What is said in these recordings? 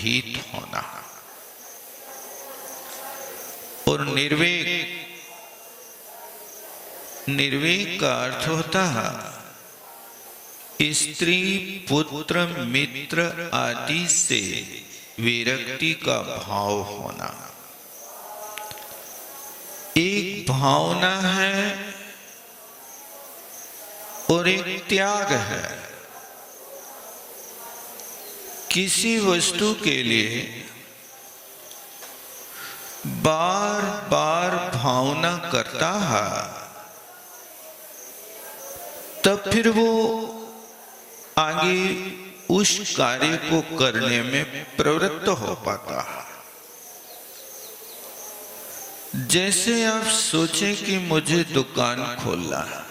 भीत होना। और निर्वेक, निर्वेक का अर्थ होता है स्त्री पुत्र मित्र आदि से विरक्ति का भाव होना। एक भावना है और एक त्याग है। किसी वस्तु के लिए बार बार भावना करता है, तब फिर वो आगे उस कार्य को करने में प्रवृत्त हो पाता है। जैसे आप सोचें कि मुझे दुकान खोलना है,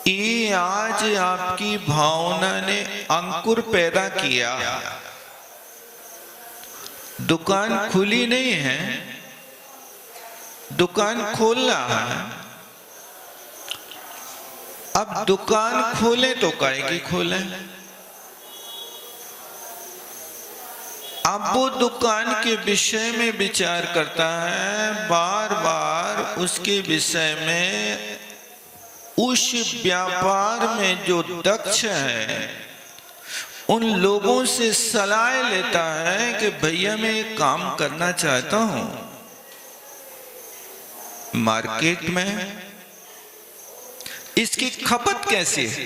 ये आज आपकी भावना ने अंकुर पैदा किया। दुकान खुली नहीं है, दुकान खोलना है। अब दुकान खोले तो काहे की खोले? अब वो दुकान के विषय में विचार करता है, बार बार उसके विषय में, उस व्यापार में जो दक्ष है उन लोगों से सलाह लेता है कि भैया मैं एक काम करना चाहता हूं। मार्केट में इसकी खपत कैसी है,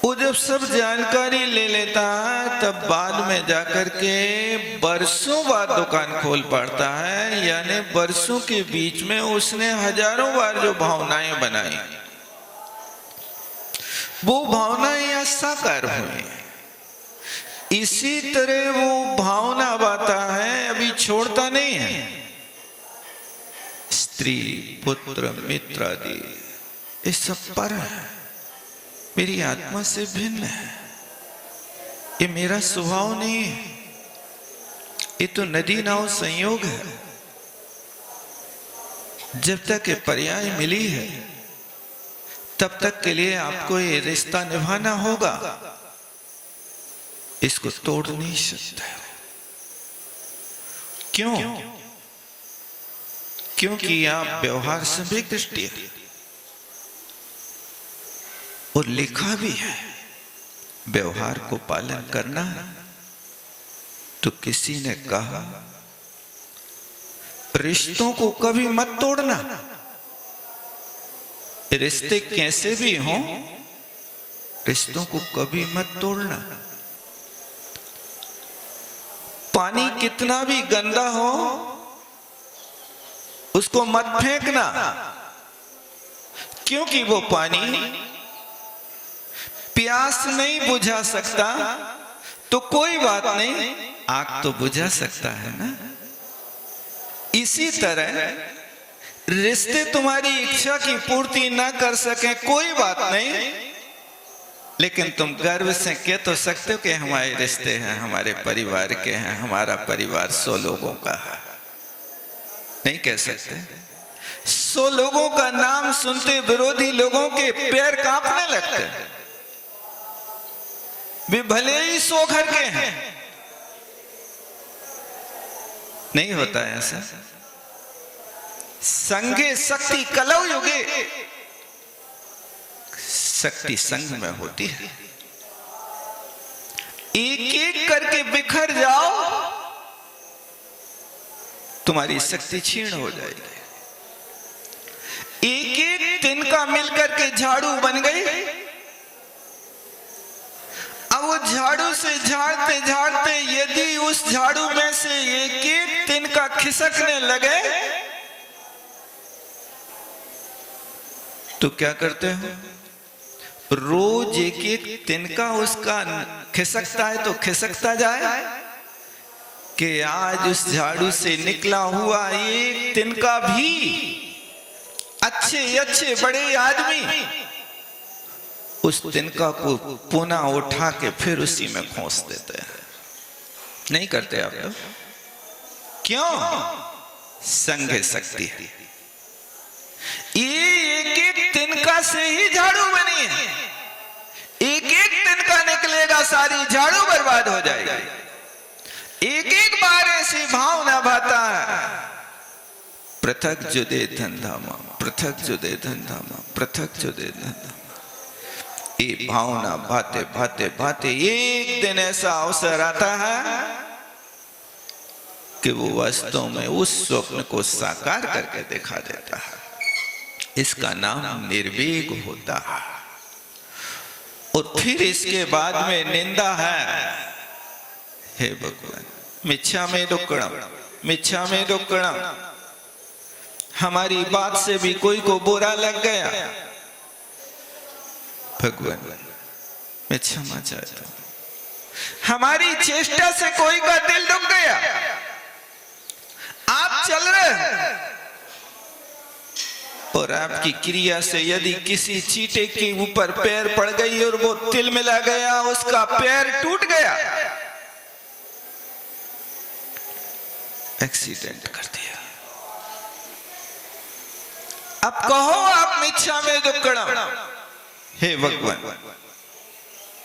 वो जब सब जानकारी ले लेता है तब बाद में जाकर के बरसों बाद दुकान खोल पड़ता है। यानी बरसों के बीच में उसने हजारों बार जो भावनाएं बनाई, वो भावनाएं या साकार हुई। इसी तरह वो भावना बाता है, अभी छोड़ता नहीं है। स्त्री पुत्र मित्र आदि ये सब पर है, मेरी आत्मा से भिन्न है, ये मेरा स्वभाव नहीं है, ये तो नदी नाव संयोग है। जब तक ये पर्याय मिली है तब तक के लिए आपको ये रिश्ता निभाना होगा, इसको तोड़ नहीं सकते। क्यों? क्योंकि आप व्यवहार से भी दृष्टि है और लिखा भी है, व्यवहार को पालन करना है। तो किसी ने कहा रिश्तों को कभी मत तोड़ना, रिश्ते कैसे भी हों, रिश्तों को कभी मत तोड़ना। पानी कितना भी गंदा हो उसको मत फेंकना, क्योंकि वो पानी प्यास नहीं बुझा सकता। तो कोई बात नहीं, आग तो बुझा सकता है ना। इसी तरह रिश्ते तुम्हारी इच्छा की पूर्ति ना कर सके, कोई बात नहीं, लेकिन तुम गर्व से कह तो सकते हो कि हमारे रिश्ते हैं, हमारे परिवार के हैं, हमारा परिवार 100 लोगों का है। नहीं कह सकते? 100 लोगों का नाम सुनते विरोधी लोगों के पैर कांपने लगते हैं। वे भले ही 100 घर के हैं, नहीं होता है ऐसा। संगे शक्ति कलौ युगे, शक्ति संग में होती है। एक एक करके बिखर जाओ, तुम्हारी शक्ति क्षीण हो जाएगी। एक एक तिनका मिलकर के झाड़ू बन गई। अब वो झाड़ू से झाड़ते झाड़ते यदि उस झाड़ू में से एक एक तिनका खिसकने लगे तो क्या करते हो? रोज एक एक तिनका उसका खिसकता है तो खिसकता जाए कि आज उस झाड़ू से निकला हुआ एक तिनका भी अच्छे अच्छे बड़े आदमी उस तिनका को पुनः उठा के फिर उसी में खोस देते हैं। नहीं करते आप लोग? क्यों? संघ शक्ति है। ये एक एक तिनका से ही झाड़ू बनी है। एक एक देगा, सारी झाड़ू बर्बाद हो जाएगी। एक एक बार ऐसी भावना भाता है, पृथक जुदे धंधामा, पृथक जुदे धंधामा, पृथक जुदे धंधामा। ये भावना भाते भाते भाते एक दिन ऐसा अवसर आता है कि वो वास्तव में उस स्वप्न को साकार करके दिखा देता है। इसका नाम निर्वेग होता है। और फिर इसके बाद में निंदा है, हे भगवान मिच्छा में दुक्कड़म, मिच्छा में दुक्कड़म। हमारी बात से भी कोई को बुरा लग गया, भगवान मैं क्षमा चाहता हूं। हमारी चेष्टा से कोई का दिल दुख गया, आप चल रहे हैं और आपकी क्रिया से यदि किसी चींटे के ऊपर पैर पड़ गई और वो तिल मिला गया, उसका पैर टूट गया, एक्सीडेंट कर दिया। अब कहो आप मिच्छा में दुक्कड़म, हे भगवान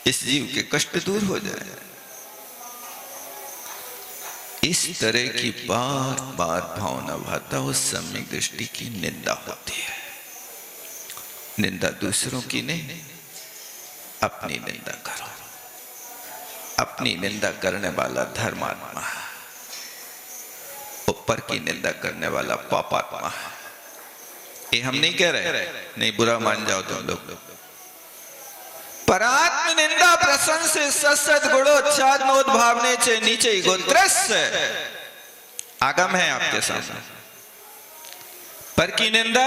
इस जीव के कष्ट दूर हो जाए। इस तरह की बार बार भावना भाता उस सम्यक दृष्टि की निंदा होती है। निंदा दूसरों की नहीं, अपनी निंदा करो। अपनी निंदा करने वाला धर्मात्मा है, ऊपर की निंदा करने वाला पापात्मा है। ये हम नहीं कह रहे, नहीं बुरा मान जाओ तुम लोग। परात्म निंदा प्रशंसे सत्सद गुणोच्छादनोद भावने चे नीचे गोत्रस्य आगम है आपके सामने। पर की निंदा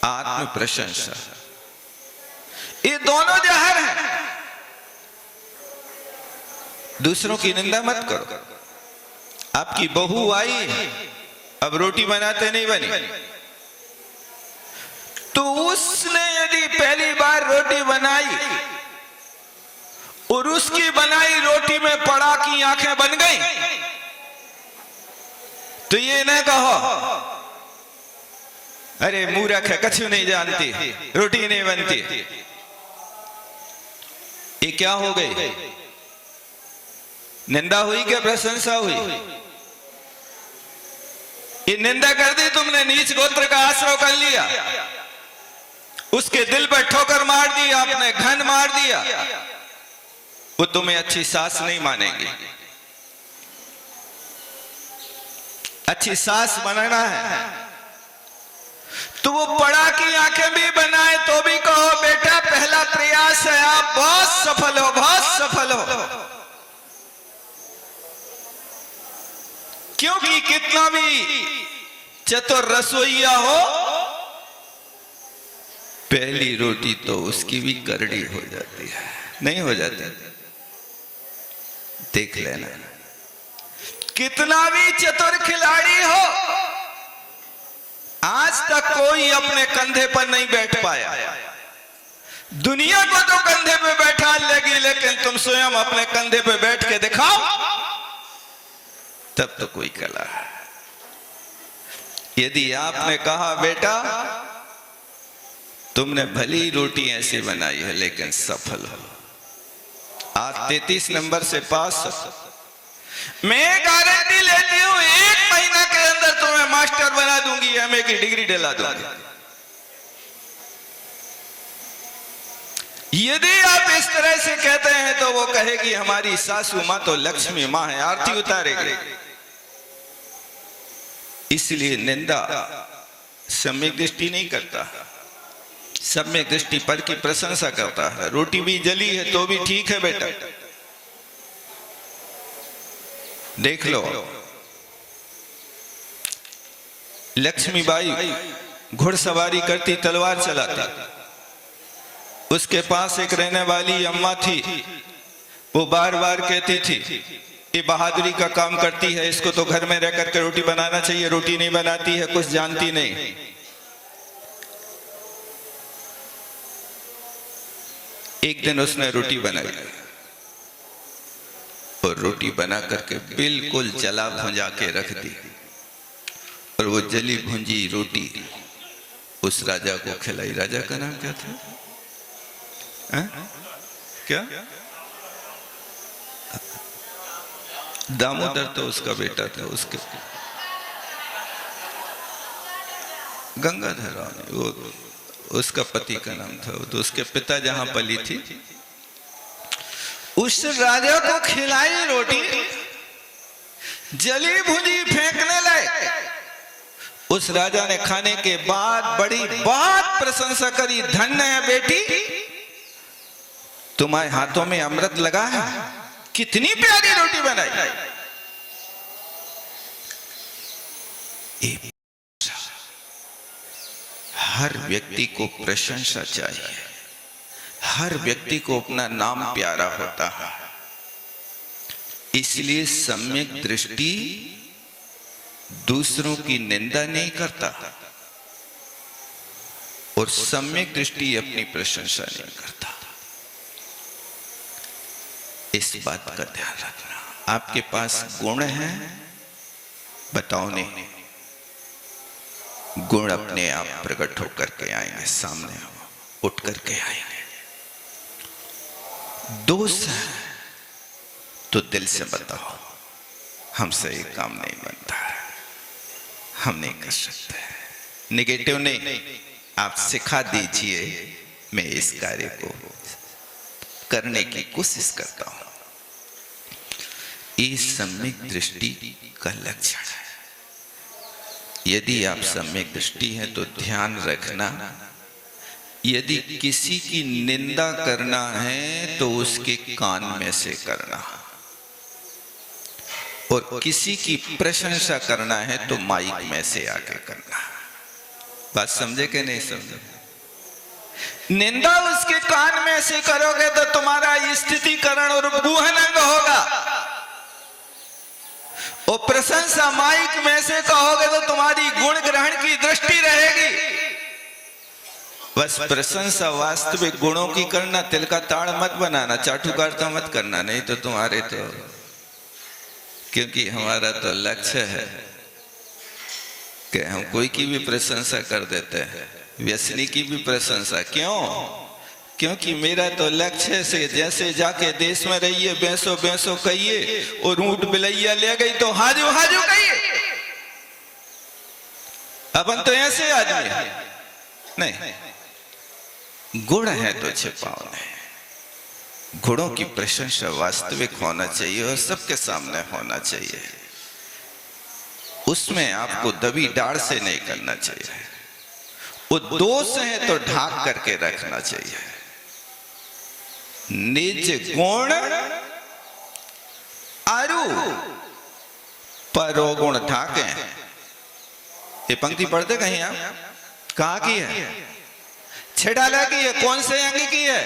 आत्म प्रशंसा, ये दोनों जहर हैं। दूसरों की निंदा मत करो। आपकी बहू आई, अब रोटी बनाते नहीं बनी, तो उसने यदि पहली बार रोटी बनाई और उसकी बनाई रोटी में पड़ा की आंखें बन गई, तो ये न कहो अरे मूर्ख है, कछु नहीं जानती, रोटी नहीं बनती। ये क्या हो गई? निंदा हुई क्या प्रशंसा हुई? ये निंदा कर दी तुमने, नीच गोत्र का आश्रय कर लिया, उसके दिल पर ठोकर मार दी आपने, घन मार दिया। वो तुम्हें अच्छी सास नहीं मानेगी। अच्छी सास बनाना है तो वो पड़ा की आंखें भी बनाए तो भी कहो बेटा पहला प्रयास है, आप बहुत सफल हो, बहुत सफल हो। क्योंकि कितना भी चतुर रसोइया हो, पहली रोटी तो उसकी भी करड़ी हो जाती है, नहीं हो जाती? देख लेना। कितना भी चतुर खिलाड़ी हो, आज तक कोई अपने कंधे पर नहीं बैठ पाया। दुनिया को तो कंधे पे बैठा लेगी, लेकिन तुम स्वयं अपने कंधे पे बैठ के दिखाओ, तब तो कोई कला है। यदि आपने कहा बेटा तुमने भली रोटी ऐसी बनाई है लेकिन सफल हो, आज 33 नंबर से पास, मैं गारंटी लेती हूं 1 महीना के अंदर तुम्हें मास्टर बना दूंगी, एमए की डिग्री दिला दूंगी। यदि आप इस तरह से कहते हैं तो वो कहेगी हमारी सासू मां तो लक्ष्मी मां है, आरती उतारेगी। इसलिए निंदा सम्यक दृष्टि नहीं करता, सम्यक दृष्टि पर की प्रशंसा करता है। रोटी भी जली है तो भी ठीक है बेटा, देख लो। लक्ष्मीबाई घुड़सवारी करती, तलवार चलाती, उसके पास एक रहने वाली अम्मा थी, वो बार बार कहती थी ये बहादुरी का काम करती है, इसको तो घर में रह करके रोटी बनाना चाहिए, रोटी नहीं बनाती है, कुछ जानती नहीं। एक दिन उसने रोटी बनाई और रोटी बना करके बिल्कुल जला भुंजा के रख दी, और वो जली भुंजी रोटी उस राजा को खिलाई। राजा का नाम क्या था? क्या? दामोदर तो उसका बेटा था, उसके गंगाधर वो उसका पति का नाम था। तो उसके पिता जहां पली थी, उस राजा को खिलाई रोटी, जली भुजी फेंकने लायक। उस राजा ने खाने के बाद बड़ी बहुत प्रशंसा करी, धन्य है बेटी, तुम्हारे हाथों में अमृत लगा है, कितनी प्यारी रोटी बनाई। हर व्यक्ति को प्रशंसा चाहिए, हर व्यक्ति को अपना नाम प्यारा होता है। इसलिए सम्यक दृष्टि दूसरों की निंदा नहीं करता और सम्यक दृष्टि अपनी प्रशंसा नहीं करता। इस बात का ध्यान रखना। आपके पास गुण है, बताओ नहीं, गुण अपने आप प्रकट होकर के आएंगे, सामने उठ करके आएंगे। दोष है तो दिल से बताओ, हमसे ये काम नहीं बनता है, हम नहीं कर सकते। निगेटिव नहीं, आप सिखा दीजिए, मैं इस कार्य को करने की कोशिश करता हूं। ये सम्यक दृष्टि का लक्षण है। यदि आप सम्यक दृष्टि है तो ध्यान रखना, यदि किसी की निंदा करना है तो उसके कान में से करना, और किसी की प्रशंसा करना है तो माइक में से आके करना। बात समझे कि नहीं समझे? निंदा उसके कान में से करोगे तो तुम्हारा स्थितिकरण और गुहनंग होगा, और प्रशंसा माइक में से कहोगे तो तुम्हारी गुण ग्रहण की दृष्टि रहेगी। बस प्रशंसा वास्तविक गुणों की करना, तिल का ताड़ मत बनाना, चाटुकारता मत करना, नहीं तो तुम्हारे तो, क्योंकि हमारा तो लक्ष्य है कि हम कोई की भी प्रशंसा कर देते हैं, व्यसनी की भी प्रशंसा। क्यों? क्योंकि मेरा तो लक्ष्य से जैसे जाके देश में रहिए, बेसो बेसो कहिए, और ऊंट बिलैया ले गई तो हाजू हाजू कहिए। अपन तो ऐसे आदमी नहीं, गुण है तो छिपाओ नहीं। गुणों की प्रशंसा वास्तविक होना चाहिए और सबके सामने होना चाहिए। उसमें आपको दबी डाड़ से नहीं करना चाहिए। वो दोष है तो ढाक करके रखना चाहिए। निज गुण आरु परो गुण ढाके। ये पंक्ति पढ़ते कहीं आप? कहाँ की है? छेड़ाला की है? कौन से अंग की है?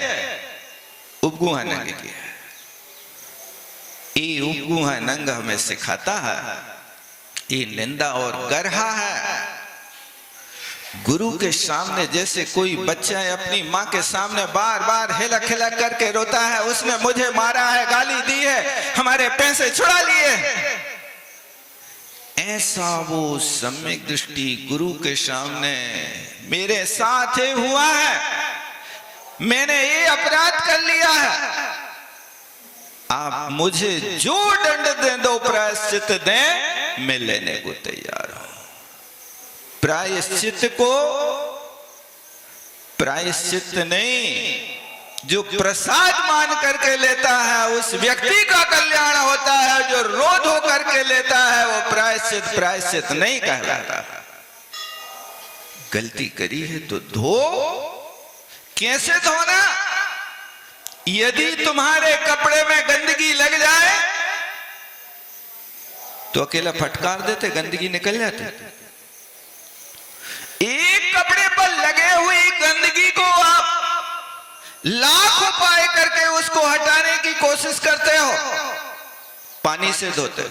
उपगुहन अंग की है। ये उपगुहन अंग हमें सिखाता है, ये निंदा और गर्हा है। गुरु के सामने जैसे कोई बच्चा अपनी माँ के सामने बार बार हिलक हिलक करके रोता है, उसने मुझे मारा है, गाली दी है, हमारे पैसे छुड़ा लिए, ऐसा वो सम्यक दृष्टि गुरु के सामने मेरे साथ हुआ है, मैंने ये अपराध कर लिया है, आप मुझे जो दंड दे दो, प्रायश्चित दें, मैं लेने को तैयार हूं। प्रायश्चित को प्रायश्चित नहीं, जो प्रसाद मान करके लेता है उस व्यक्ति का कल्याण होता है, जो रोध होकर के लेता है वो प्रायश्चित प्रायश्चित नहीं कहलाता। गलती करी है तो धो। कैसे धोना? यदि तुम्हारे कपड़े में गंदगी लग जाए तो अकेला फटकार देते, गंदगी निकल जाती। एक कपड़े पर लगे हुई गंदगी को आप लाख उपाय करके उसको हटाने की कोशिश करते हो। पानी से धोते,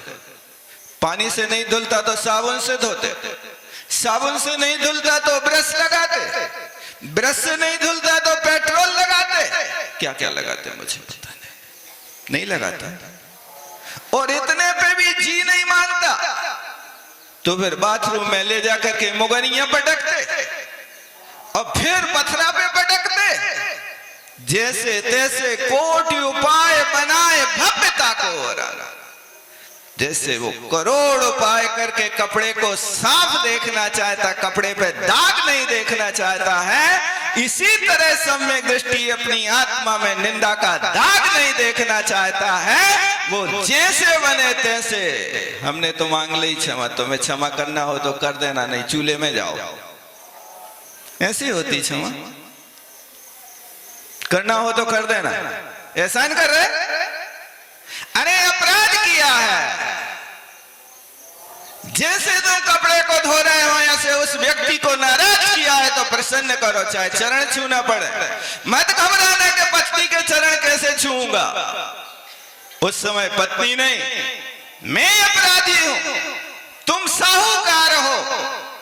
पानी से नहीं धुलता तो साबुन से धोते, साबुन से नहीं धुलता तो ब्रश लगाते, ब्रश से नहीं धुलता तो पेट्रोल लगाते, क्या क्या लगाते मुझे पता नहीं लगाता। और इतने पे भी जी नहीं मानता तो फिर बाथरूम में ले जाकर के मुगनियां पटकते और फिर पथरा पे पटकते। जैसे तैसे कोटि उपाय बनाए भव्यता को ओरा। जैसे वो करोड़ उपाय करके कपड़े को साफ देखना चाहता, कपड़े पे दाग नहीं देखना चाहता है, इसी तरह सम्यक दृष्टि अपनी आत्मा में निंदा का दाग नहीं देखना चाहता है। वो जैसे बने तैसे। हमने तो मांग ली क्षमा, तुम्हें क्षमा करना हो तो कर देना, नहीं चूल्हे में जाओ। ऐसी होती क्षमा, करना हो तो कर देना, एहसान कर रहे। अरे अपराध किया है, जैसे तुम कपड़े को धो रहे हो ऐसे उस व्यक्ति को नाराज किया है तो प्रसन्न करो, चाहे चरण छूना पड़े। मत घबराना कि पत्नी के चरण कैसे छूऊंगा। उस समय पत्नी नहीं, मैं अपराधी हूं, तुम साहूकार हो,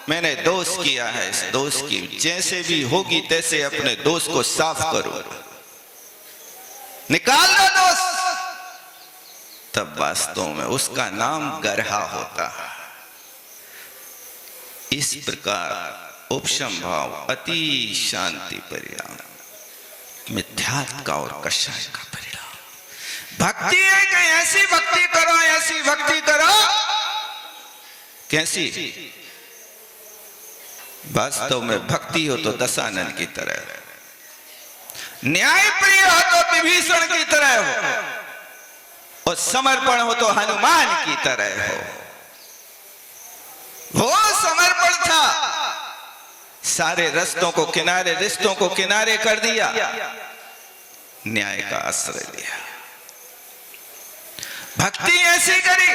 मैंने दोष किया है। इस दोष की जैसे भी होगी तैसे अपने दोष को साफ करो, निकाल लो दोष। तब वास्तव में उसका नाम गर्हा होता है। इस प्रकार उपशम भाव अति शांति परिणाम, मिथ्यात्व का और कषाय का परिणाम। भक्ति है कि ऐसी भक्ति करो, ऐसी भक्ति करो। कैसी? वास्तव में भक्ति हो तो दशानन की तरह, न्याय प्रिय हो तो विभीषण की तरह हो, और समर्पण हो तो हनुमान की तरह हो। वो समर्पण था, सारे रिश्तों को किनारे कर दिया, न्याय का आश्रय लिया। भक्ति ऐसी करी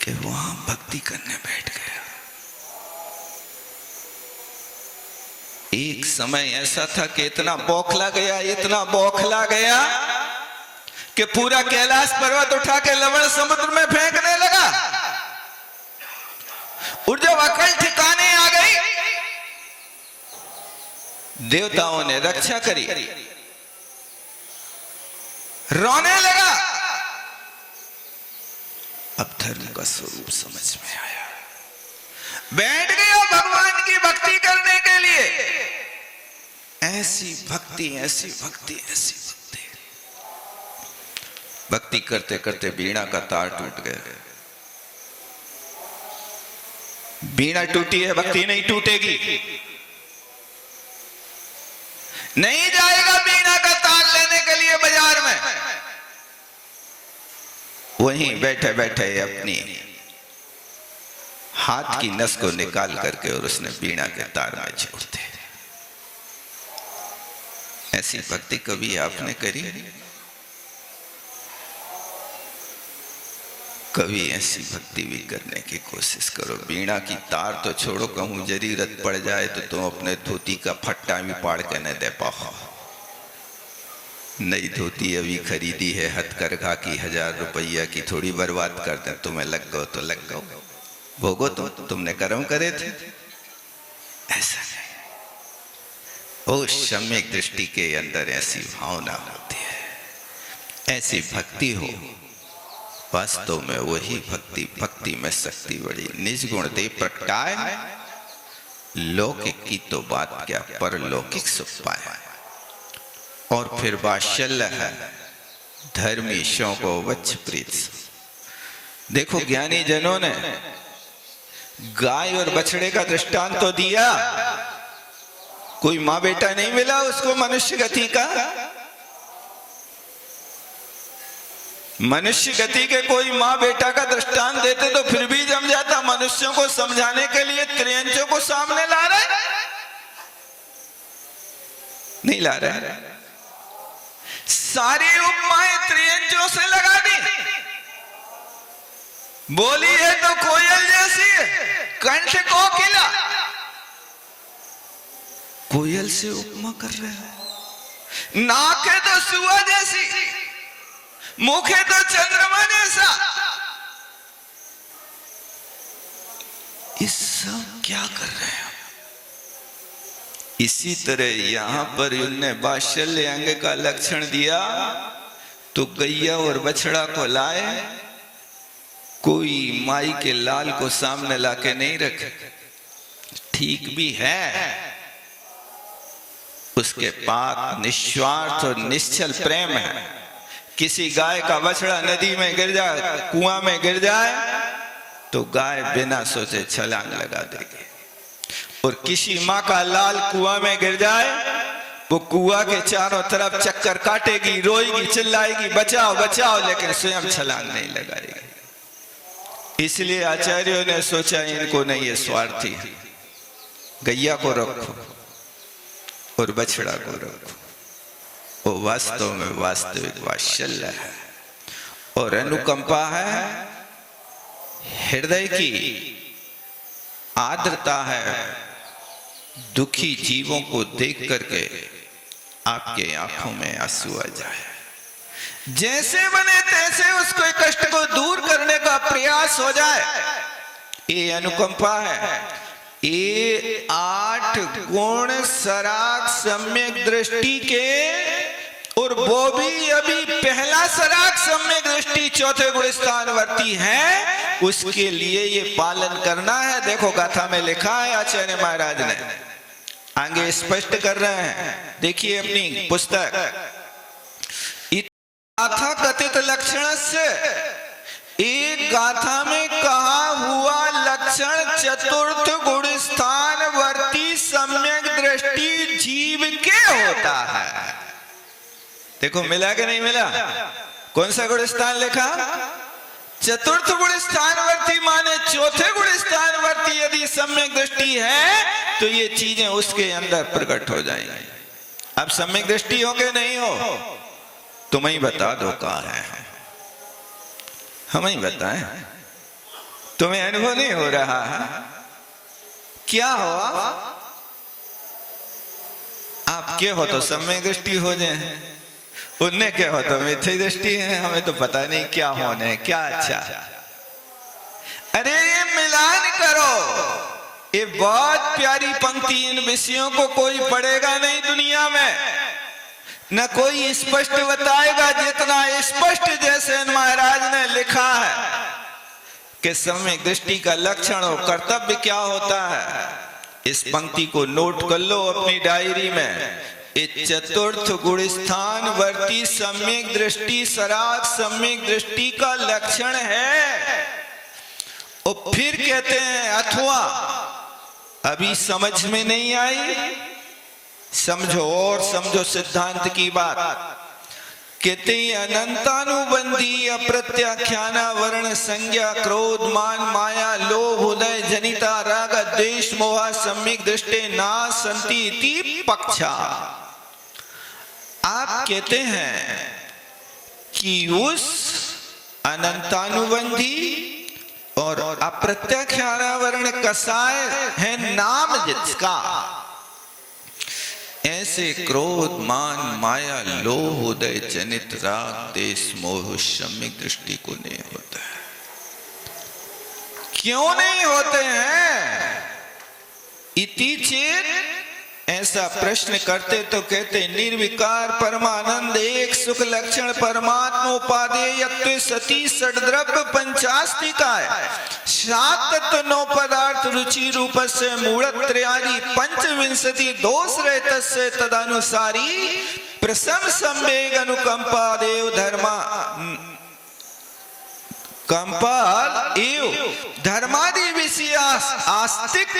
कि वहां भक्ति करने बैठ गया। एक समय ऐसा था कि इतना बौखला गया कि पूरा कैलाश पर्वत उठा के लवण समुद्र में फेंकने लगा। और जब अकल ठिकाने आ गई, देवताओं ने रक्षा करी, रोने लगा। अब धर्म का स्वरूप समझ में आया, बैठ गया भगवान की भक्ति करने के लिए। ऐसी भक्ति, ऐसी भक्ति, ऐसी भक्ति। भक्ति करते करते बीड़ा का तार टूट गया। बीड़ा टूटी है, भक्ति नहीं टूटेगी। नहीं जाएगा बीड़ा का तार लेने के लिए बाजार में। वहीं बैठे बैठे अपनी हाथ की नस को निकाल करके और उसने बीड़ा के तार में जोड़ दे। ऐसी भक्ति कभी आपने करी? कभी ऐसी भक्ति भी करने की कोशिश करो। बीड़ा की तार तो छोड़ो, कहूं जरूरत पड़ जाए तो तुम अपने धोती का फट्टा भी पाड़ के न दे पाओ। नई धोती अभी खरीदी है हथकरघा की, 1000 रुपया की, थोड़ी बर्बाद कर दे। तुम्हें लग गो तो लग गो, भोगो तुमने कर्म करे थे। ऐसा नहीं, उस सम्यक दृष्टि के अंदर ऐसी भावना होती है, ऐसी भक्ति हो। वास्तव में वही भक्ति, भक्ति में शक्ति बड़ी। निज गुण दे प्रगटाए, लौकिक की तो बात क्या, परलौकिक सुख पाए। और फिर वात्सल्य है, धर्मीशों को वत्स प्रीत। देखो ज्ञानी जनों ने गाय और बछड़े का दृष्टांत तो दिया। कोई माँ बेटा नहीं मिला उसको मनुष्य गति का। मनुष्य गति के कोई माँ बेटा का दृष्टांत देते तो फिर भी जम जाता। मनुष्यों को समझाने के लिए त्रियंचों को सामने ला रहे, नहीं ला रहे। सारी उपमाएं त्रियंचों से लगा दी। बोली है तो कोयल जैसी है, कंठ कोकिला। कोयल से उपमा कर रहे हो। नाक है तो सुआ जैसी, मुख है तो चंद्रमा जैसा। इस सब क्या कर रहे हैं? इसी तरह यहां पर उनने वात्सल्य अंग का लक्षण दिया तो गैया और बछड़ा को लाए, कोई माई के लाल को सामने लाके नहीं रखे। ठीक भी है, उसके पाक निस्वार्थ और निश्चल प्रेम है। किसी गाय का बछड़ा नदी में गिर जाए, कुआं में गिर जाए, तो गाय बिना सोचे छलांग लगा देगी। और किसी माँ का लाल कुआं में गिर जाए, वो कुआं के चारों तरफ चक्कर काटेगी, रोएगी, चिल्लाएगी, बचाओ बचाओ, लेकिन स्वयं छलांग नहीं लगाएगी। इसलिए आचार्यों ने सोचा इनको नहीं, ये स्वार्थी है, गैया को रखो और बछड़ा को रखो। वो वास्तव में वास्तविक वात्सल्य है और अनुकंपा है, हृदय की आर्द्रता है। दुखी जीवों को देख करके आपके आंखों में आंसू आ जाए, जैसे बने तैसे उसको कष्ट को दूर करने का प्रयास हो जाए, ये अनुकंपा है। ये 8 गुण सराग सम्यक दृष्टि के, और वो भी अभी पहला सराग सम्यक दृष्टि चौथे गुण स्थानवर्ती है, उसके लिए ये पालन करना है। देखो गाथा में लिखा है, आचार्य महाराज ने आगे स्पष्ट कर रहे हैं, देखिए अपनी पुस्तक। गाथा कथित लक्षण से, एक गाथा में कहा हुआ लक्षण चतुर्थ गुण स्थानवर्ती सम्यक दृष्टि जीव के होता है। देखो मिला कि नहीं मिला? कौन सा गुण स्थान लिखा? चतुर्थ गुण स्थानवर्ती माने चौथे गुण स्थानवर्ती यदि सम्यक दृष्टि है तो ये चीजें उसके अंदर प्रकट हो जाएंगी। अब सम्यक दृष्टि हो के नहीं हो, तुम ही बता दो कहाँ है, हम ही बताएं, तुम्हें अनुभव नहीं हो रहा है? क्या हुआ? आप क्या हो तो सम्यक दृष्टि हो जाए, उनने क्या हो तो मिथ्या दृष्टि है, हमें तो पता नहीं क्या होने क्या। अच्छा, अरे ये मिलान करो। ये बहुत प्यारी पंक्ति, इन विषयों को कोई पढ़ेगा नहीं दुनिया में, न कोई स्पष्ट बताएगा जितना स्पष्ट जैसे महाराज ने लिखा है कि सम्यक दृष्टि का लक्षण और कर्तव्य क्या होता है। इस पंक्ति को नोट कर लो अपनी डायरी में। इस चतुर्थ गुण स्थान वर्ती सम्यक दृष्टि सराग सम्यक दृष्टि का लक्षण है। और फिर कहते हैं अथवा, अभी समझ में नहीं आई, समझो और समझो सिद्धांत की बात। कहते अनंतानुबंधी अप्रत्याख्यान वर्ण संज्ञा क्रोध मान माया लोभ उदय जनिता राग द्वेष मोह सम्यक दृष्टि ना संति इति पक्षा। आप कहते हैं कि उस अनंतानुबंधी और अप्रत्याख्यान वर्ण कसाय है नाम जिसका, ऐसे क्रोध मान माया लोभ उदय जनित राग देश मोह सम्यक दृष्टि को नहीं होता है। क्यों नहीं होते हैं? इति चेत, ऐसा प्रश्न करते तो कहते निर्विकार परमानंद एक सुख लक्षण परमात्मा उपादेयत्व सती षड्द्रव्य पंचास्तिकाय 7 तत्व 9 पदार्थ रुचि रूप से मूढ़त्रयादि 25 दोष रहत से तदनुसारी प्रसम संवेग अनुकंपा देव धर्मा कंपाल एव धर्मादि विषय आस्तिक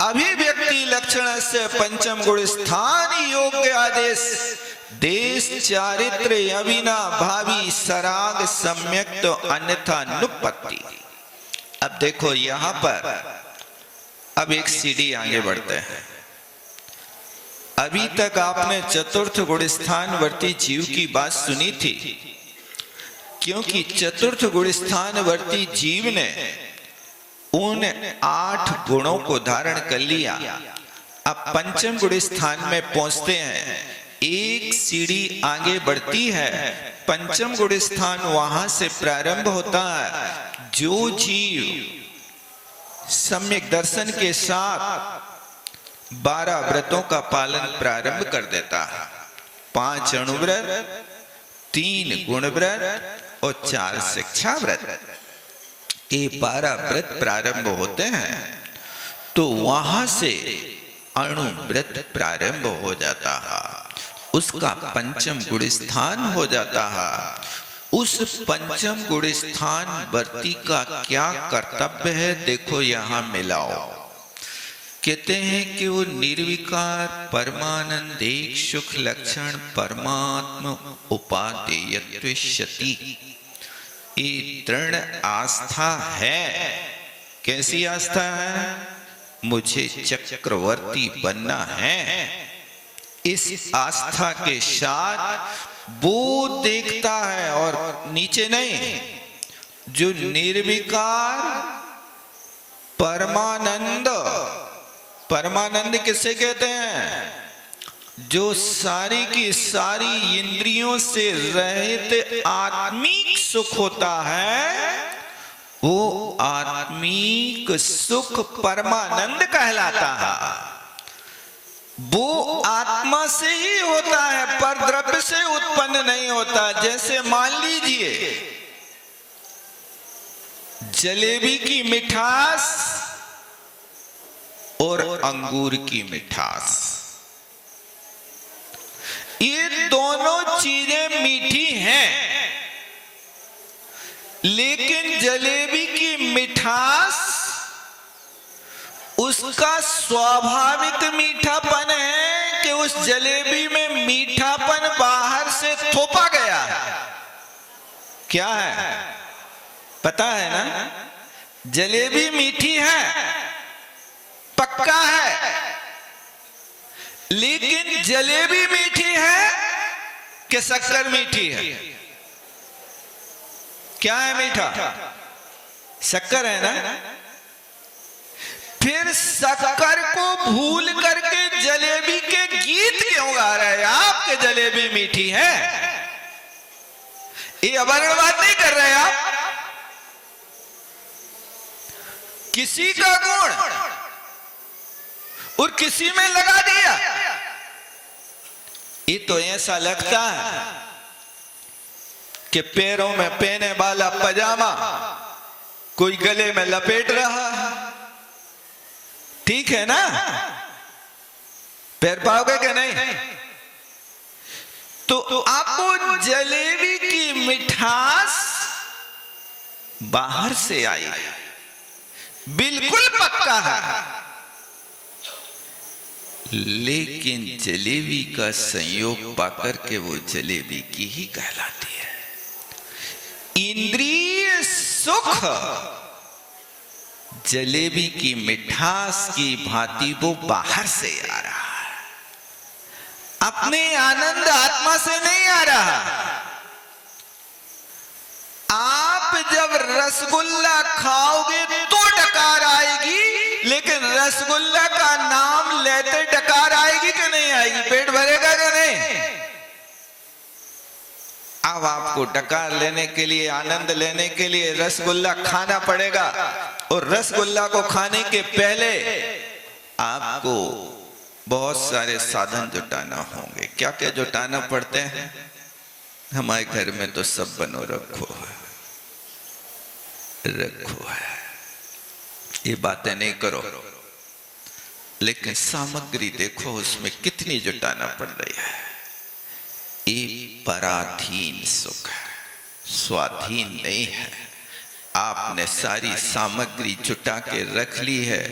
अभिव्यक्ति लक्षण से पंचम गुण स्थान योग्य आदेश देश चारित्र अविना भावी सराग सम्यक तो अन्यथा नुपत्ति। अब देखो यहां पर अब एक सीढ़ी आगे बढ़ते हैं। अभी तक आपने चतुर्थ गुण स्थान वर्ती जीव की बात सुनी थी, क्योंकि चतुर्थ गुण स्थान वर्ती जीव ने उन 8 गुणों को धारण कर लिया। अब पंचम गुण स्थान में पहुंचते हैं, एक सीढ़ी आगे बढ़ती है। पंचम गुण स्थान वहां से प्रारंभ होता है। जो जीव सम्यक दर्शन के साथ 12 व्रतों का पालन प्रारंभ कर देता है, 5 अणुव्रत, 3 गुण व्रत और 4 शिक्षा व्रत, ये 12 व्रत प्रारंभ होते हैं। तो वहां से अणुव्रत प्रारंभ हो जाता है, उसका पंचम गुण स्थान हो जाता है। उस पंचम गुण स्थान वर्ती का क्या कर्तव्य है, देखो यहां मिलाओ। कहते हैं कि वो निर्विकार परमानंद एक सुख लक्षण परमात्म उपादेयत्वेष्यति, ये दृढ़ आस्था है। कैसी आस्था है? मुझे चक्रवर्ती बनना है। इस आस्था के साथ वो देखता है, और नीचे नहीं, जो निर्विकार परमानंद, परमानंद किसे कहते हैं? जो सारी की सारी इंद्रियों से रहित आत्मिक सुख होता है, वो आत्मिक सुख परमानंद कहलाता है। वो आत्मा से ही होता है, पर द्रव्य से उत्पन्न नहीं होता। जैसे मान लीजिए जलेबी की मिठास और अंगूर की मिठास, ये दोनों चीजें मीठी हैं, लेकिन जलेबी की मिठास उसका स्वाभाविक मीठापन है कि उस जलेबी में मीठापन बाहर से थोपा गया है। क्या है? पता है ना? जलेबी मीठी है, पक्का है, लेकिन जलेबी मीठी है कि शक्कर मीठी है? क्या है मीठा? शक्कर है ना। फिर शक्कर को भूल करके जलेबी के गीत क्यों गा रहे हैं आप कि जलेबी मीठी है? ये अवर्णवाद नहीं कर रहे आप। किसी का गुण और किसी में लगा दिया। ये तो ऐसा लगता है कि पैरों में पहने वाला पजामा कोई गले में लपेट रहा है। ठीक है ना? पैर पाओगे कि नहीं? तो आपको जलेबी की मिठास बाहर से आई, बिल्कुल पक्का है, लेकिन जलेबी का संयोग पाकर के वो जलेबी की ही कहलाती है। इंद्रिय सुख जलेबी की मिठास की भांति वो बाहर से आ रहा है, अपने आनंद आत्मा से नहीं आ रहा। आप जब रसगुल्ला खाओगे तो डकार आएगी, लेकिन रसगुल्ला का नाम लेते डकार आएगी कि नहीं आएगी? पेट भरेगा कि नहीं? अब आपको डकार लेने के लिए, आनंद लेने के लिए रसगुल्ला खाना पड़ेगा, और रसगुल्ला को खाने के पहले आपको बहुत सारे साधन जुटाना होंगे। क्या क्या जुटाना पड़ते हैं? हमारे घर में तो सब बनो रखो है, ये बातें नहीं करो, लेकिन सामग्री देखो उसमें कितनी जुटाना पड़ रही है। ये पराधीन सुख है, स्वाधीन नहीं है। आपने सारी सामग्री जुटा के रख ली है,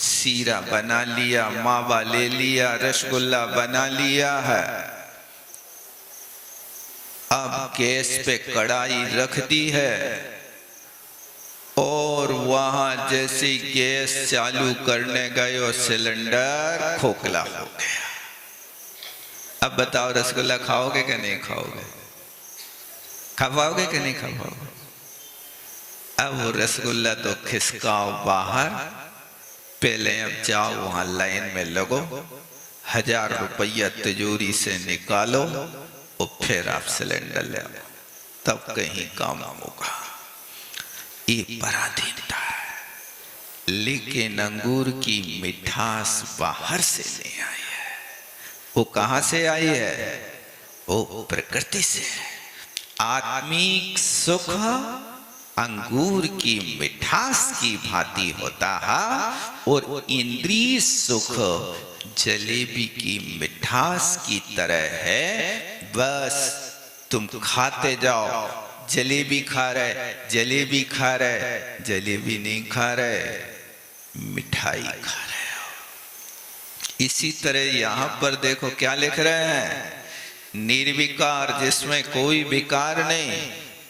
सीरा बना लिया, मावा ले लिया, रसगुल्ला बना लिया है। अब गैस पे कढ़ाई रख दी है, और वहां जैसे गैस चालू करने गए और सिलेंडर खोखला हो गया। अब बताओ रसगुल्ला खाओगे कि नहीं खाओगे? खा पाओगे कि नहीं खा पाओगे? अब वो रसगुल्ला तो खिसकाओ बाहर, पहले अब जाओ वहां लाइन में लगो, 1000 रुपया तिजोरी से निकालो, और फिर आप सिलेंडर ले आओ, तब कहीं काम होगा। ये पराधीनता है। लेकिन अंगूर की मिठास बाहर से नहीं आई है, वो कहां से आई है? वो प्रकृति से है। आत्मिक सुख अंगूर की मिठास की भांति होता है और इंद्रिय सुख जलेबी की मिठास की तरह है। बस तुम खाते जाओ, जलेबी खा रहे, जलेबी खा रहे, जलेबी नहीं खा रहे, मिठाई खा रहे हो। इसी तरह यहां पर देखो क्या लिख रहे हैं, निर्विकार जिसमें कोई विकार नहीं,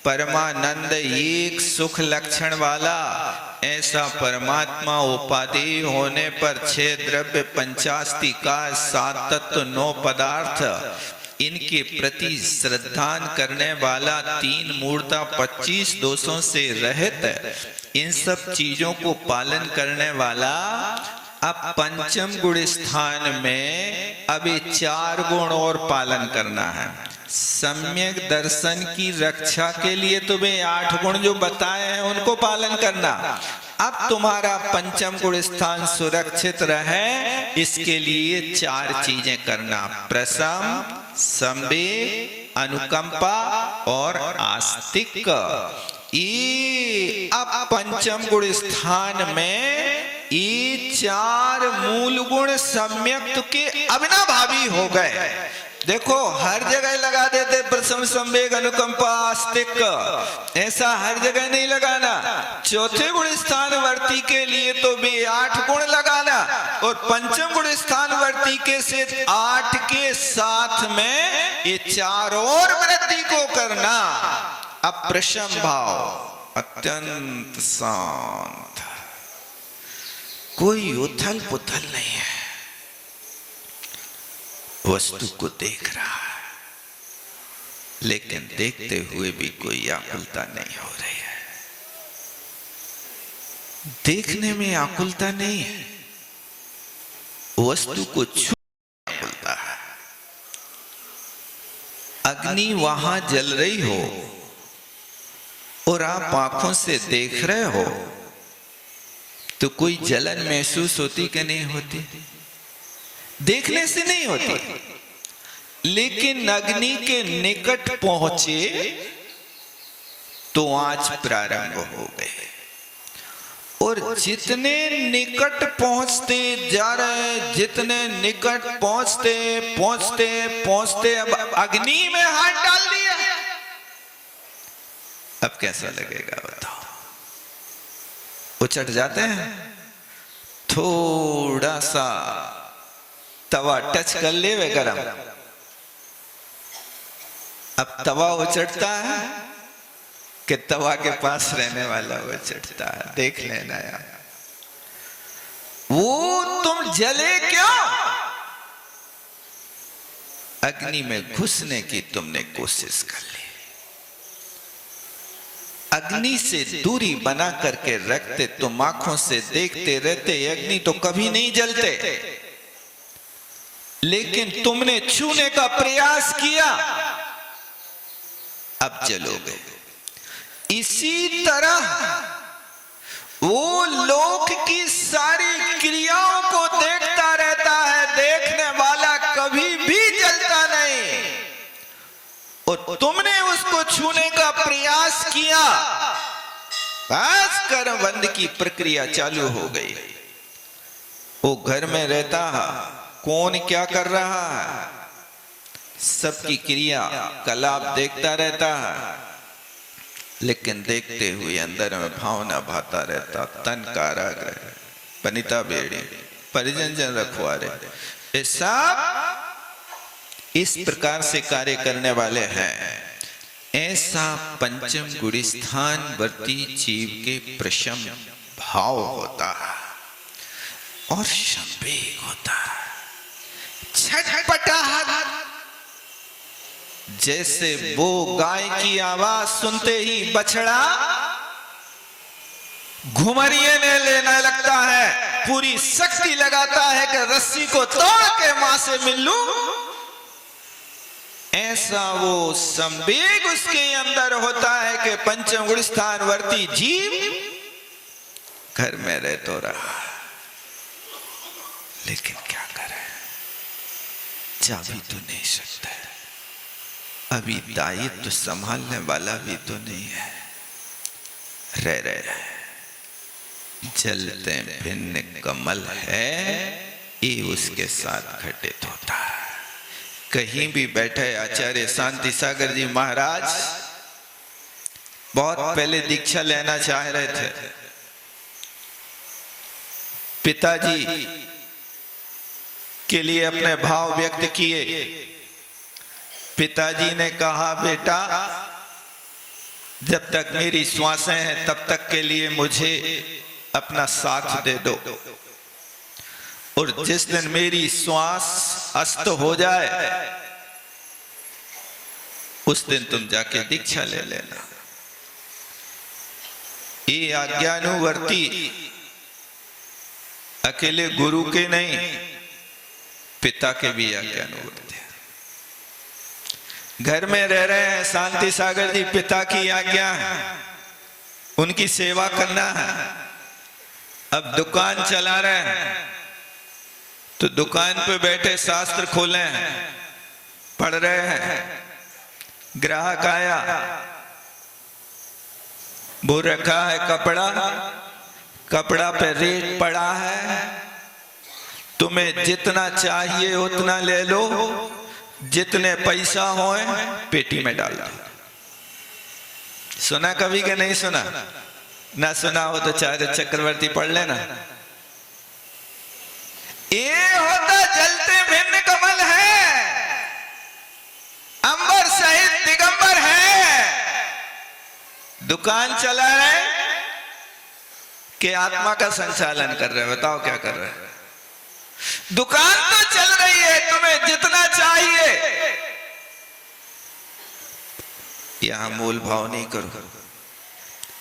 परमानंद एक सुख लक्षण वाला, ऐसा परमात्मा उपाधि होने पर 6 द्रव्य 85 का 7 तत्व 9 पदार्थ, इनके प्रति श्रद्धान करने वाला 3 मूर्ता 25 दोषों से रहित, इन सब चीजों को पालन करने वाला। अब पंचम गुण स्थान में अभी 4 गुण और पालन करना है। सम्यक दर्शन की रक्षा के लिए तुम्हें 8 गुण जो बताए हैं उनको पालन करना। अब तुम्हारा पंचम गुण स्थान सुरक्षित रहे, इसके लिए 4 चीजें करना, प्रशम, संवेग, अनुकंपा और आस्तिक। ये अब पंचम गुण स्थान में ये 4 मूल गुण सम्यक के अविनाभावी हो गए। देखो हर जगह लगा देते प्रशम, संवेग, अनुकंपा, आस्तिक, ऐसा हर जगह नहीं लगाना। चौथे गुण स्थान वर्ती के लिए तो भी 8 गुण लगाना, और पंचम गुण स्थान वर्ती के से 8 के साथ में ये 4 और वृद्धि को करना। अब प्रशम भाव अत्यंत शांत, कोई उथल पुथल नहीं है, वस्तु को देख रहा है, लेकिन देखते हुए भी कोई आकुलता नहीं हो रही है। देखने में आकुलता नहीं है, वस्तु को छू आकुलता है। अग्नि वहां जल रही हो और आप आंखों से देख रहे हो तो कोई जलन महसूस होती कि नहीं होती? देखने से नहीं होती, लेकिन अग्नि के निकट पहुंचे तो आंच प्रारंभ हो गए, और जितने निकट पहुंचते जा रहे, जितने निकट पहुंचते पहुंचते पहुंचते अब अग्नि में हाथ डाल दिया। अब कैसा लगेगा बताओ? उचट जाते हैं, थोड़ा सा तवा टच कर ले वे गरम, अब तवा उचटता है कि तवा के पास रहने वाला उचटता है? देख लेना यार, वो तुम जले क्यों? अग्नि में घुसने की तुमने कोशिश कर ली। अग्नि से दूरी बना करके रखते, तुम आंखों से देखते रहते, अग्नि तो कभी नहीं जलते, लेकिन तुमने छूने का प्रयास किया, अब जलोगे। इसी तरह वो लोक की सारी क्रियाओं को देखता रहता है, देखने वाला कभी भी जलता नहीं, और तुमने उसको छूने का प्रयास किया, बस कर्म बंध की प्रक्रिया चालू हो गई। वो घर में रहता है, कौन क्या कर रहा है, सबकी क्रिया कलाप देखता रहता है, लेकिन देखते हुए अंदर में भावना भाता रहता, तन कारागृह, पनिता बेड़ी, परिजन जन रखवारे, ये सब इस प्रकार से कार्य करने वाले हैं। ऐसा पंचम गुण स्थान वर्ती जीव के प्रशम भाव होता है और संवेग होता है, छटपटाहट। जैसे वो गाय की आवाज सुनते ही बछड़ा घुमरिए ने लेने लगता है, पूरी शक्ति लगाता है कि रस्सी को तोड़ के मां से मिल लूं, ऐसा वो संवेग उसके अंदर होता है कि पंचम गुण स्थान वर्ती जीव घर में रह तो रहा, लेकिन क्या करे, जा भी तो नहीं सकता, अभी दायित्व तो संभालने वाला भी तो नहीं है। रह जलते भिन्न कमल है, ये उसके साथ घटित होता है। कहीं भी बैठे आचार्य शांति सागर जी महाराज बहुत पहले दीक्षा लेना चाह रहे थे। पिताजी के लिए अपने भाव व्यक्त किए। पिताजी ने कहा, बेटा जब तक मेरी श्वासें हैं तब तक के लिए मुझे अपना साथ दे दो, और जिस दिन मेरी श्वास अस्त हो जाए उस दिन तुम जाके दीक्षा ले लेना। ये आज्ञानुवर्ती अकेले गुरु के नहीं, पिता के भी आज्ञानुवर्ती है। घर में रह रहे हैं शांति सागर जी, पिता की आज्ञा है, उनकी सेवा करना है। अब दुकान चला रहे हैं तो दुकान पे बैठे शास्त्र खोले हैं, पढ़ रहे हैं। ग्राहक आया, वो रखा है कपड़ा पे रेट पड़ा है, तुम्हें जितना चाहिए उतना ले लो, जितने पैसा होए पेटी में डाल दो। सुना कभी के नहीं सुना? ना सुना हो तो आचार्य चक्रवर्ती पढ़ लेना। ये होता जलते भिन्न कमल है, अंबर सहित दिगंबर है। दुकान चला रहे कि आत्मा का संचालन कर रहे? बताओ क्या कर रहे हैं? दुकान तो चल रही है, तुम्हें जितना चाहिए। यहां मोल भाव नहीं करो,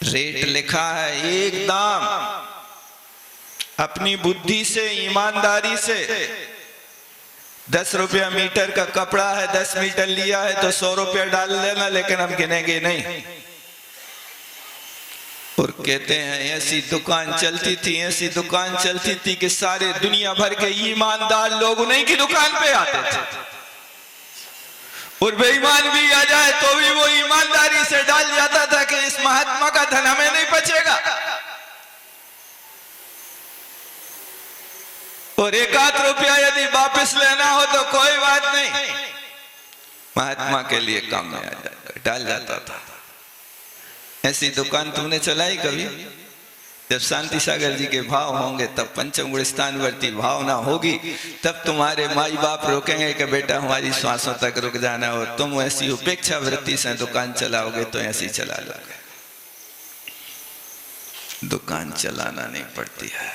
रेट लिखा है एक दाम। अपनी बुद्धि से, ईमानदारी से 10 रुपया मीटर का कपड़ा है, 10 मीटर लिया है तो 100 रुपया डाल लेना, लेकिन हम गिनेंगे नहीं। और कहते हैं ऐसी दुकान चलती थी कि सारे दुनिया भर के ईमानदार लोग उन्हीं की दुकान पे आते थे, और बेईमान भी आ जाए तो भी वो ईमानदारी से डाल जाता था कि इस महात्मा का धन हमें नहीं बचेगा। और 1-8 रुपया यदि वापस लेना हो तो कोई बात नहीं, महात्मा के लिए काम में आ जाता, डाल जाता था। ऐसी दुकान तुमने चलाई कभी? जब शांति सागर जी के भाव होंगे तब पंचम गुण स्थानवर्ती भावना होगी, तब तुम्हारे माई बाप रोकेंगे कि बेटा हमारी श्वासों तक रुक जाना, और तुम ऐसी उपेक्षा वृत्ति से दुकान चलाओगे तो ऐसी चला लोगे। दुकान चलाना नहीं पड़ती है।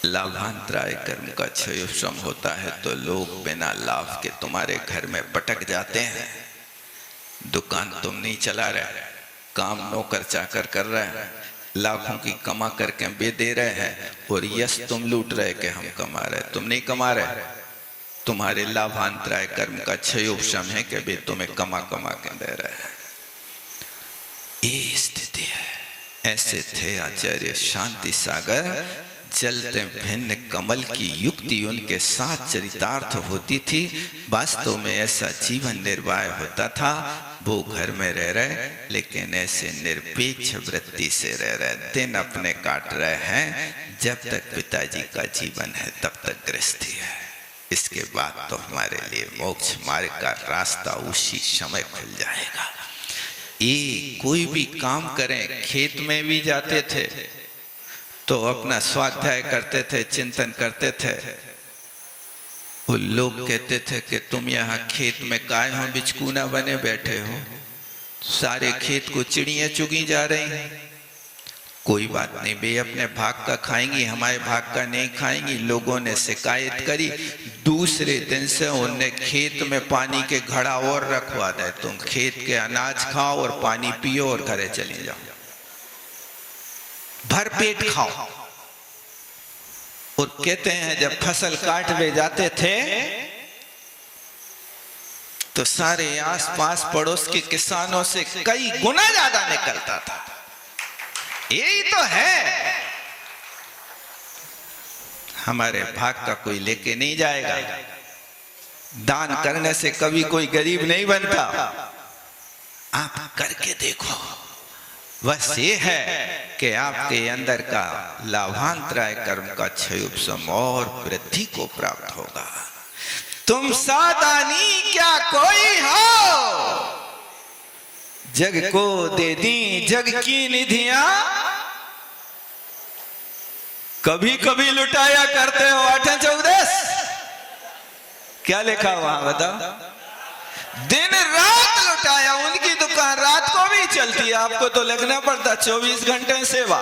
लाभांतराय कर्म का क्षय श्रम होता है तो लोग बिना लाभ के तुम्हारे घर में पटक जाते हैं। दुकान तुम नहीं चला रहे, काम नौकर चाकर कर रहे हैं, लाखों की कमा करके बे दे रहे हैं, और यश तुम लूट रहे कि हम कमा रहे, तुम नहीं कमा रहे। तुम्हारे लाभांतराय कर्म का क्षयोपशम है कि बे तुम्हें कमा के दे रहे हैं। ये स्थिति है। ऐसे थे आचार्य शांति सागर। जलते भिन्न कमल की युक्ति उनके साथ चरितार्थ होती थी। वास्तव में ऐसा जीवन निर्वाह होता था। वो घर में रह रहे लेकिन ऐसे निरपेक्ष वृत्ति से रह रहे, दिन अपने काट रहे हैं। जब तक पिताजी का जीवन है तब तक गृहस्थी है, इसके बाद तो हमारे लिए मोक्ष मार्ग का रास्ता उसी समय खुल जाएगा। ये कोई भी काम करें, खेत में भी जाते थे तो अपना स्वाध्याय करते थे, चिंतन करते थे। वो लोग कहते थे कि तुम यहाँ खेत में काय हो बिचकूना बने बैठे हो, सारे खेत को चिड़ियाँ चुगी जा रही हैं। कोई बात नहीं, वे अपने भाग का खाएंगी, हमारे भाग का नहीं खाएंगी। लोगों ने शिकायत करी। दूसरे दिन से उन्हें खेत में पानी के घड़ा और रखवा दे, तुम खेत के अनाज खाओ और पानी पियो और घरे चले जाओ, भर पेट खाओ। और कहते हैं जब फसल काटने जाते थे तो सारे आसपास पड़ोस के किसानों से कई गुना ज्यादा निकलता था। यही तो है, हमारे भाग का कोई लेके नहीं जाएगा। दान करने से कभी कोई गरीब नहीं बनता। आप करके देखो, बस ये है कि आपके अंदर का लाभांतराय कर्म का क्षयोपशम और वृद्धि को प्राप्त होगा। तुम सादानी क्या कोई हो, जग को दे दी जग की निधियां, कभी कभी लुटाया करते हो 8-14। क्या लिखा वहां बताओ? दिन रात लुटाया। उनकी दुकान रात को भी चलती है, आपको तो लगना पड़ता 24 घंटे सेवा।